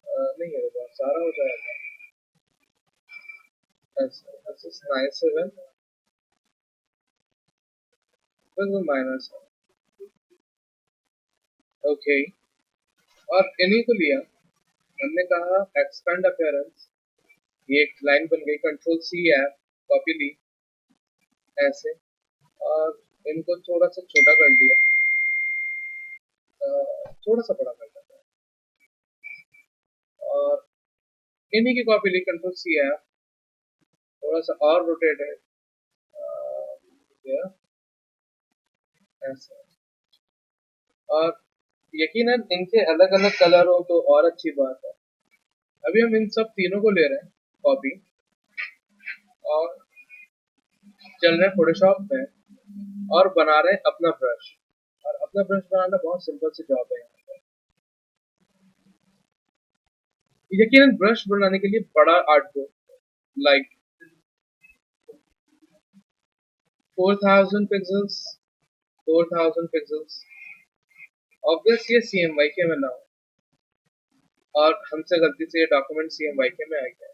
नहीं है, बहुत सारा हो जाएगा ऐसा, this is nice even, this is minus, okay. और इन्हीं को लिया, हमने कहा एक्सपेंड अपीयरेंस, ये एक लाइन बन गई, कंट्रोल सी ऐप कॉपी ली ऐसे, और इनको थोड़ा सा छोटा कर लिया, थोड़ा सा बड़ा कर लिया, और इन्हीं की कॉपी ली, कंट्रोल सी ऐप, थोड़ा सा और रोटेटेड ऐसे, और यकीनन इनके अलग अलग कलर हो तो और अच्छी बात है। अभी हम इन सब तीनों को ले रहे हैं कॉपी, और चल रहे हैं फोटोशॉप में, और बना रहे हैं अपना ब्रश, और अपना ब्रश बनाना बहुत सिंपल सी जॉब है यहाँ पे। यकीनन ब्रश बनाने के लिए बड़ा आर्ट को लाइक 4000 पिक्सल्स, 4000 पिक्सल्स, ऑब्वियस ये CMYK में ना हो, और हमसे गलती से ये डॉक्यूमेंट CMYK में आ गया,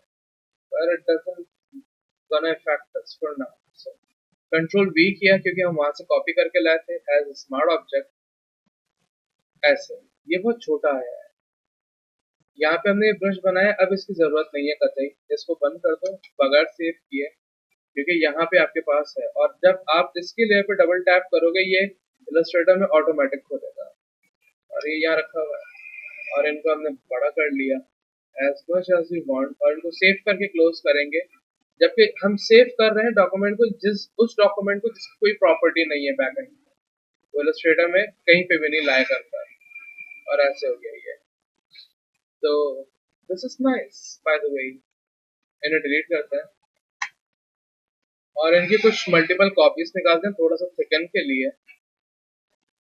पर it doesn't gonna affect us for now, so control V किया क्योंकि हम वहां से कॉपी करके लाए थे एज स्मार्ट ऑब्जेक्ट ऐसे, ये बहुत छोटा है, यहाँ पे हमने ब्रश बनाया, अब इसकी जरूरत नहीं है कतई, इसको बंद कर दो बगैर सेव किए, क्योंकि यहाँ पे आपके पास है, और जब आप इसकी लेयर पे डबल टैप करोगे ये इलस्ट्रेटर में ऑटोमेटिक खोलेगा, और ये यहाँ रखा हुआ है, और इनको हमने बड़ा कर लिया as much as we want, और इनको सेव करके क्लोज करेंगे, जबकि हम सेव कर रहे हैं डॉक्यूमेंट को, उस डॉक्यूमेंट को जिसकी कोई प्रॉपर्टी नहीं है बैकएंड, वो इलस्ट्रेटर में कहीं पे भी नहीं लाया करता है, और ऐसे हो गया ये, तो this is nice by the way. इन्हें डिलीट करते हैं, और इनकी कुछ मल्टीपल कॉपीज निकालते हैं थोड़ा सा थिकन के लिए,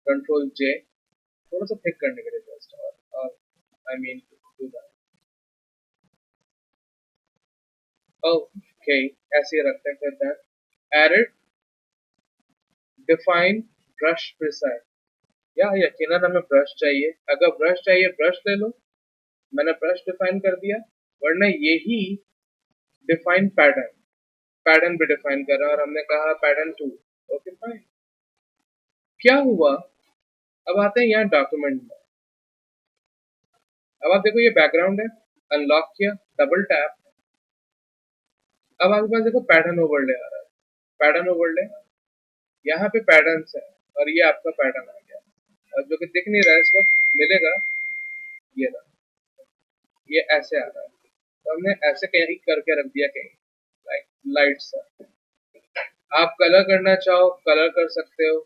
कंट्रोल J, थोड़ा सा थिक करने के लिए जस्ट, और I mean do that, okay ऐसे ही रखते हैं, फिर that edit define brush precise, या यकीनन हमें ब्रश चाहिए, अगर ब्रश चाहिए ब्रश ले लो, मैंने ब्रश डिफाइन कर दिया, वरना यही डिफाइन पैटर्न, पैटर्न भी डिफाइन कर रहा है, और हमने कहा पैटर्न 2, ओके फाइन। क्या हुआ, अब आते हैं यहाँ डॉक्यूमेंट में, अब आप देखो ये बैकग्राउंड है, अनलॉक किया, डबल टैप, अब आपके पास देखो पैटर्न ओवरले आ रहा है। पैटर्न ओवरले, यहाँ पे पैटर्न्स है और ये आपका पैटर्न आ गया, और जो कि दिख नहीं रहा है इस वक्त, मिलेगा ये रहा, ये ऐसे आ रहा है। तो हमने ऐसे कहीं करके रख दिया कहीं, लाइक लाइट सा। आप कलर करना चाहो कलर कर सकते हो।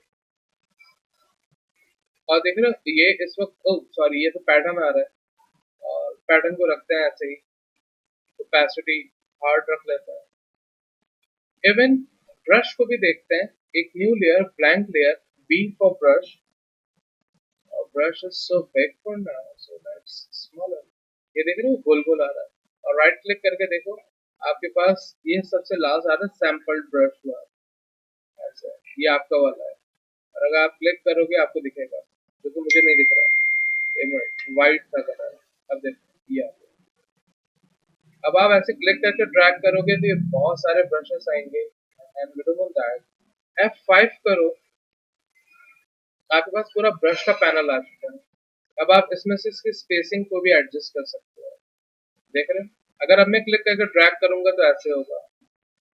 और देख रहे हो ये इस वक्त, ओ सॉरी, ये तो पैटर्न आ रहा है और पैटर्न को रखते हैं ऐसे ही, ओपेसिटी हार्ड रख लेते हैं। इवन ब्रश को भी देखते हैं, एक new layer, blank layer, B for brush, और brush is so big for now so that's smaller. ये देख रहे हो गोल गोल आ रहा है, और राइट क्लिक करके देखो आपके पास ये सबसे लास्ट आ रहा है सैम्पल्ड ब्रश हुआ, ऐसा ये आपका वाला है। और अगर आप क्लिक करोगे आपको दिखेगा, क्योंकि मुझे नहीं दिख रहा है, एक मिनट, व्हाइट था कलर, अब देखो ये आ गया। अब आप ऐसे क्लिक करके ड्रैग करोगे तो ये बहुत सारे ब्रशेस आएंगे, and we don't want that. F5 करो, आपके पास पूरा ब्रश का पैनल आ चुका है। अब आप इसमें से इसकी स्पेसिंग को भी एडजस्ट कर सकते हो, देख रहे हैं। अगर अब मैं क्लिक करके ड्रैग करूंगा तो ऐसे होगा।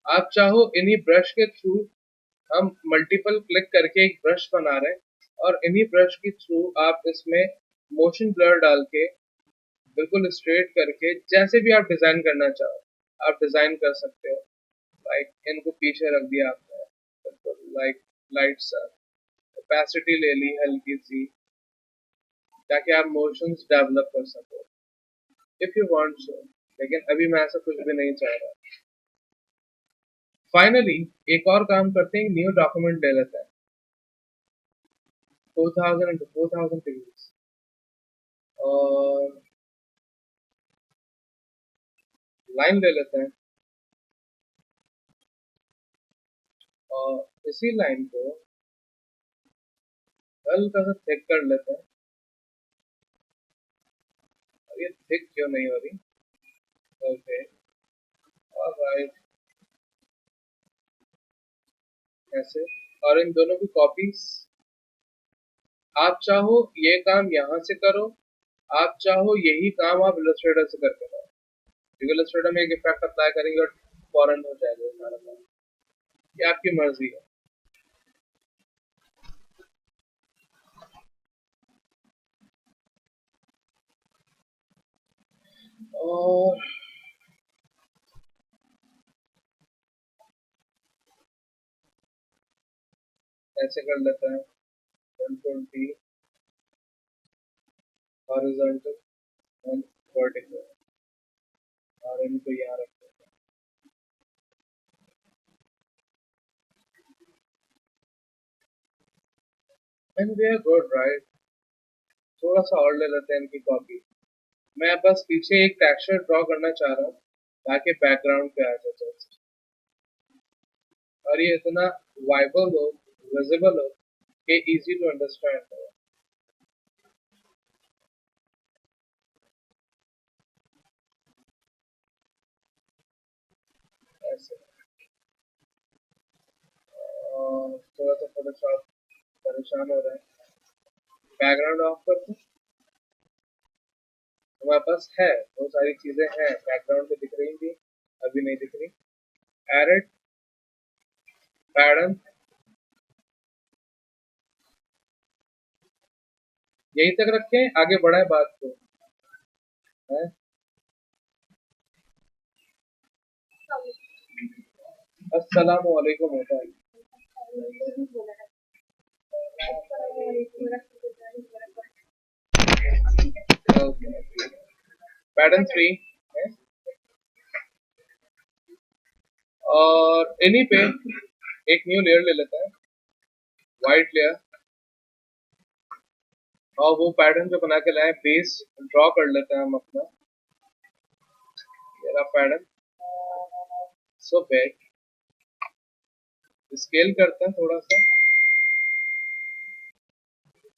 आप चाहो इन्हीं ब्रश के थ्रू, हम मल्टीपल क्लिक करके एक ब्रश बना रहे हैं, और इन्हीं ब्रश के थ्रू आप इसमें मोशन ब्लर डाल के बिल्कुल स्ट्रेट करके जैसे भी आप डिजाइन करना चाहो आप डिजाइन कर सकते हो। लाइक इनको पीछे रख दिया आपने, बिल्कुल लाइक लाइट सा, कैपेसिटी ले ली हल्की सी, ताकि आप मोशंस डेवलप कर सको इफ यू वांट सो। लेकिन अभी मैं ऐसा कुछ भी नहीं चाह रहा। फाइनली एक और काम करते हैं, न्यू डॉक्यूमेंट ले लेते हैं, 4000 into 4000 पिक्सेल्स, और लाइन ले लेते हैं, और इसी लाइन को हल्का सा थिक कर लेते हैं। अब ये थिक क्यों नहीं हो रही? ओके, ऑलराइट, ऐसे। और इन दोनों की कॉपीज, आप चाहो ये काम यहाँ से करो, आप चाहो यही काम आप इलस्ट्रेटर से करके करो, क्योंकि इलस्ट्रेटर में एक इफेक्ट अप्लाई करेंगे और फौरन हो जाएगा सारा काम। ये आपकी मर्जी है। और ऐसे कर लेते हैं, 120 हॉरिजॉन्टल एंड वर्टिकल, और इनको यहाँ रखते हैं। And we are good right. थोड़ा सा और ले लेते हैं इनकी कॉपी। मैं बस पीछे एक टेक्सचर ड्रॉ करना चाह रहा हूँ ताकि बैकग्राउंड पे आ जाए जस्ट, और ये इतना वाइबल हो, विजिबल हो कि इजी टू अंडरस्टैंड हो। ऐसे, और थोड़ा सा फोटोशॉप परेशान हो रहा है। बैकग्राउंड ऑफ करते हैं। हमारे पास है, बहुत सारी चीजें हैं बैकग्राउंड में दिख रही थी, अभी नहीं दिख रही। एडिट, पैटर्न, यहीं तक रखें, आगे बढ़ाए बात को, है? अस्सलाम वालेकुम होता है। पैटर्न 3 है, और इन्हीं पे एक न्यू लेयर ले लेते हैं, व्हाइट लेयर, और वो पैटर्न जो बना के लाए बेस ड्रॉ कर लेते हैं हम अपना। ये रहा पैटर्न, सो बिग, स्केल करते हैं थोड़ा सा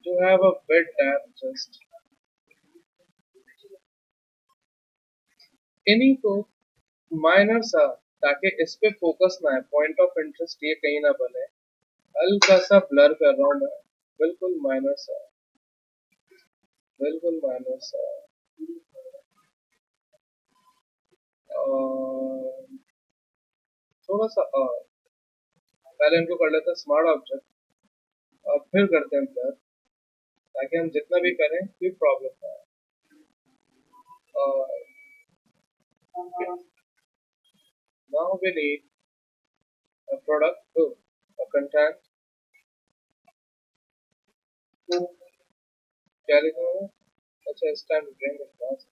to have a bit depth just। इन्हीं को माइनर सा, ताकि इस पे फोकस ना है, पॉइंट ऑफ इंटरेस्ट ये कहीं ना बने, हल्का सा ब्लर कर रहा हूँ मैं, बिल्कुल माइनर सा, बिल्कुल माइनर सा। और थोड़ा सा और पहले इनको कर लेते हैं स्मार्ट ऑब्जेक्ट और फिर करते हैं ब्लर, ताकि हम जितना भी करें कोई प्रॉब्लम ना आए। और now we need a product to a content, क्या लिखा हुआ है? अच्छा, इस टाइम ड्रिंक ग्लास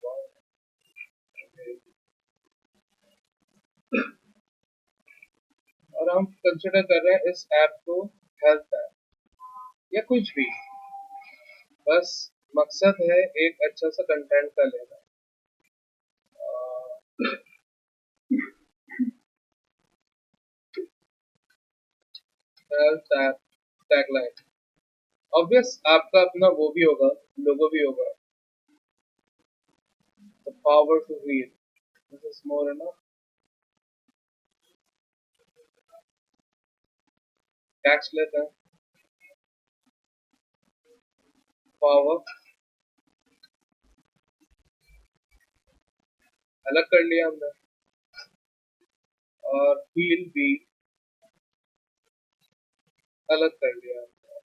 और हम कंसिडर कर रहे हैं इस ऐप को हेल्थ ऐप या कुछ भी, बस मकसद है एक अच्छा सा कंटेंट का लेना। हेल्थ ऐप टैगलाइन ऑब्वियस आपका अपना वो भी होगा, लोगो भी होगा। The power to read, this is more enough. Text लेते हैं, पावर अलग कर लिया हमने, और फील भी अलग कर लिया हमने,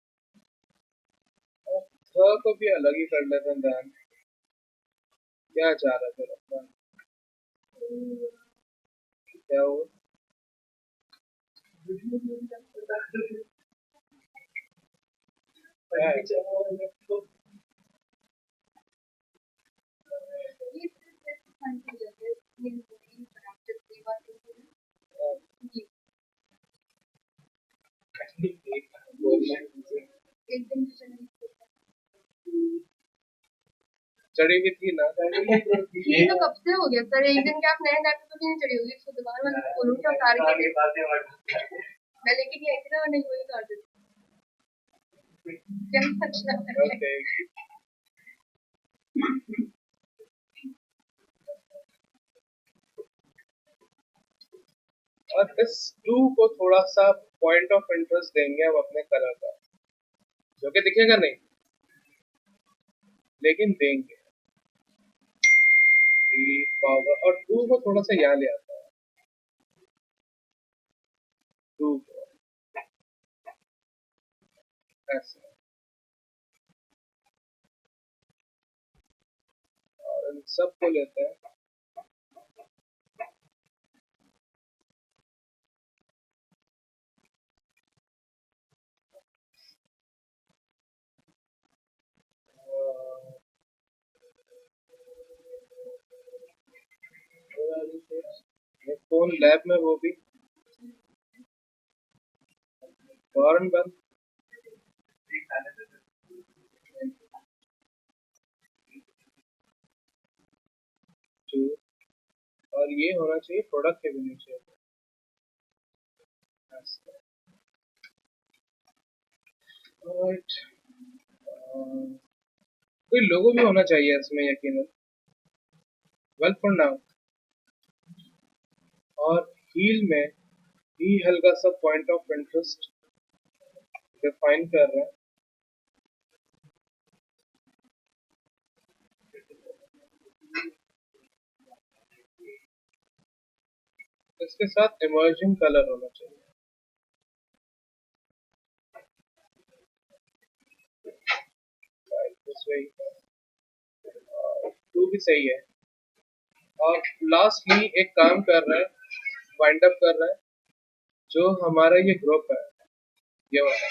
और थ को भी अलग ही कर लेते हैं। दैन क्या चाह रहा था अपना, क्या हो चढ़ी हुई थी ना। ये तो कब से हो गया सर, एक दिन क्या आप नए नए तो नहीं चढ़ी होगी, इसको दोबारा मैं बोलूँ क्या उतार के मैं लेके नहीं आई थी ना, नहीं वही उतार देती क्या अच्छा ओके, और इस टू को थोड़ा सा पॉइंट ऑफ इंटरेस्ट देंगे हम अपने कलर का, जो कि दिखेगा नहीं लेकिन देंगे। पावर और टू को थोड़ा सा यहाँ ले आता है, टू को ऐसे, और इन सब को लेते हैं फोन लैब में, वो भी फौरन बंद। टू, और ये होना चाहिए प्रोडक्ट के भी नीचे, राइट। कोई लोगो भी होना चाहिए इसमें यकीनन, वेल फॉर नाउ। और हील में ही हल्का सा पॉइंट ऑफ इंटरेस्ट डिफाइन कर रहे हैं, इसके साथ इमर्जिंग कलर होना चाहिए। टू भी सही है। और लास्टली एक काम कर रहा है, वाइंड अप कर रहा है, जो हमारा ये ग्रुप है, ये वाला,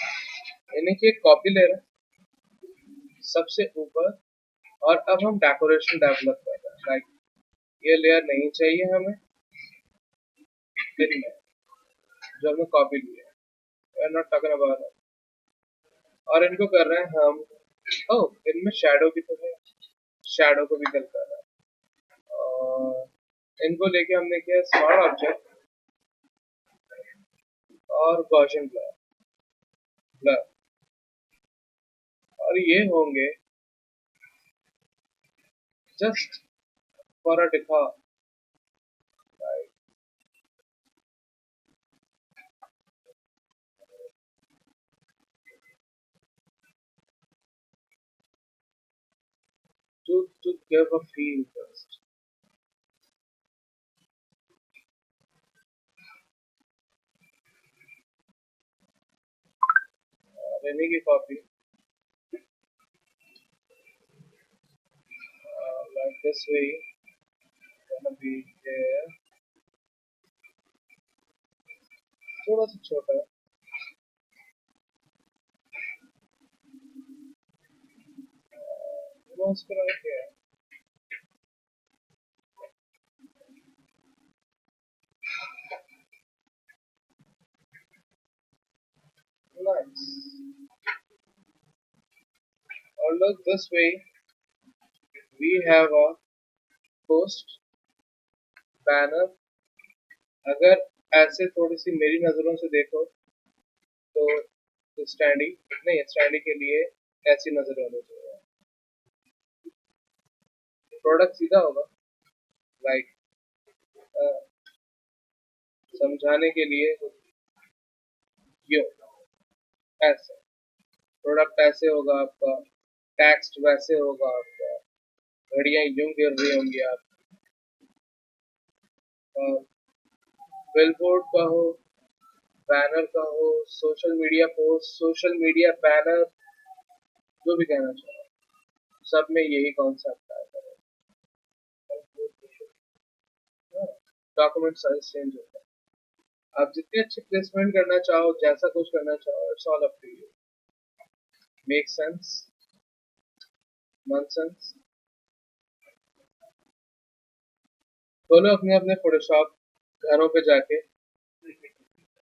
यानी कि एक कॉपी ले रहे हैं सबसे ऊपर, और अब हम डेकोरेशन डेवलप कर रहे हैं। लाइक ये लेयर नहीं चाहिए हमें इनमें, जो हमने कॉपी लिया है, we are not talking about that. और इनको कर रहे हैं हम, ओह इनमें शैडो भी तो है, शैडो को भी कल कर रहा है। और इनको लेके हमने किया स्मार्ट ऑब्जेक्ट और गॉसियन ब्लर, ब्लर, और ये होंगे जस्ट फॉर अ दिखा, to give a feel first. Remy की copy like this way gonna be here. थोड़ा सा छोटा है. Mouse पे लगा क्या है? Nice. Or look this way. We have a post banner. अगर ऐसे थोड़ी सी मेरी नजरों से देखो तो स्टैंडी नहीं, स्टैंडी के लिए ऐसी नजर होनी चाहिए. प्रोडक्ट सीधा होगा लाइक समझाने के लिए यो ऐसे प्रोडक्ट ऐसे होगा आपका, टेक्स्ट वैसे होगा आपका, घड़ियां यूं गिर रही होंगी आप, बिलबोर्ड का हो, बैनर का हो, social media post, social media banner, जो भी कहना चाहो, सब में यही कॉन्सेप्ट आता है. डॉक्यूमेंट साइज चेंज होता है. आप जितनी अच्छी प्लेसमेंट करना चाहो, जैसा कुछ करना चाहो, it's all up to you. Make sense, nonsense. खोलो अपने अपने फोटोशॉप घरों पे जाके